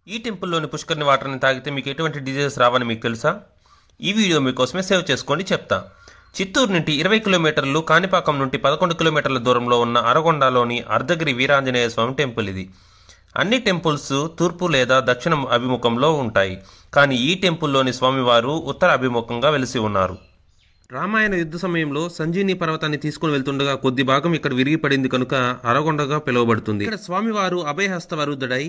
ఈ టెంపుల్లోని పుష్కరిణి వాటర్ని తాగితే మీకు ఎటువంటి డిజీజెస్ రావని మీకు తెలుసా? ఈ వీడియో మీకోసమే సేవ్ చేసుకోండి చెప్తా. చిత్తూరు నుండి 20 కిలోమీటర్లు, కాణిపాకం నుండి 11 కిలోమీటర్ల దూరంలో ఉన్న అరగొండలోని అర్ధగిరి వీరాంజనేయ స్వామి టెంపుల్ ఇది. అన్ని టెంపుల్స్ తూర్పు లేదా దక్షిణం అభిముఖంలో ఉంటాయి, కానీ ఈ టెంపుల్లోని స్వామివారు ఉత్తర అభిముఖంగా వెలిసి ఉన్నారు. రామాయణ యుద్ధ సమయంలో సంజీని పర్వతాన్ని తీసుకుని వెళ్తుండగా కొద్ది భాగం ఇక్కడ విరిగి పడింది కనుక అరగొండగా పిలువబడుతుంది. ఇక్కడ స్వామివారు అభయహస్త వరుద్ధుడై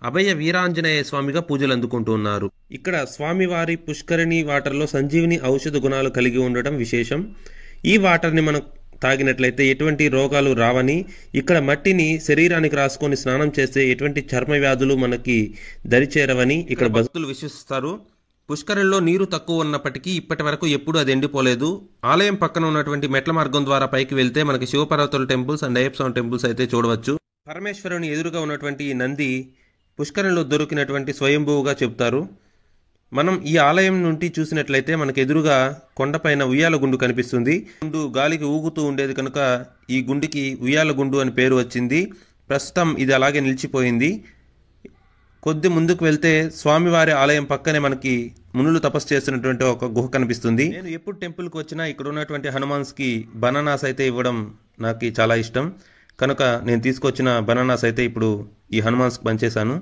అభయ వీరాంజనేయ స్వామిగా పూజలు అందుకుంటూ ఉన్నారు. ఇక్కడ స్వామివారి పుష్కరిణి వాటర్లో సంజీవిని ఔషధ గుణాలు కలిగి ఉండటం విశేషం. ఈ వాటర్ని మనం తాగినట్లయితే ఎటువంటి రోగాలు రావని, ఇక్కడ మట్టిని శరీరానికి రాసుకొని స్నానం చేస్తే ఎటువంటి చర్మ వ్యాధులు మనకి దరిచేరవని ఇక్కడ భక్తులు విశ్వసిస్తారు. పుష్కరిణిలో నీరు తక్కువ ఉన్నప్పటికీ ఇప్పటి వరకు ఎప్పుడూ అది ఎండిపోలేదు. ఆలయం పక్కన ఉన్నటువంటి మెట్ల మార్గం ద్వారా పైకి వెళ్తే మనకి శివపార్వతుల temples and Ayyappa Swami temples అయితే చూడవచ్చు. పరమేశ్వరుని ఎదురుగా ఉన్నటువంటి ఈ నంది పుష్కరిణిలో దొరికినటువంటి స్వయంభువుగా చెప్తారు. మనం ఈ ఆలయం నుండి చూసినట్లయితే మనకు ఎదురుగా కొండపైన ఉయ్యాల గుండు కనిపిస్తుంది. గుండు గాలికి ఊగుతూ ఉండేది కనుక ఈ గుండుకి ఉయ్యాల గుండు అని పేరు వచ్చింది. ప్రస్తుతం ఇది అలాగే నిలిచిపోయింది. కొద్ది ముందుకు వెళ్తే స్వామివారి ఆలయం పక్కనే మనకి మునులు తపస్సు చేస్తున్నటువంటి ఒక గుహ కనిపిస్తుంది. నేను ఎప్పుడు టెంపుల్కి వచ్చినా ఇక్కడ ఉన్నటువంటి హనుమాన్స్కి బనానాస్ అయితే ఇవ్వడం నాకు చాలా ఇష్టం కనుక నేను తీసుకొచ్చిన బనానాస్ అయితే ఇప్పుడు ఈ హనుమాన్స్కి పంచేశాను.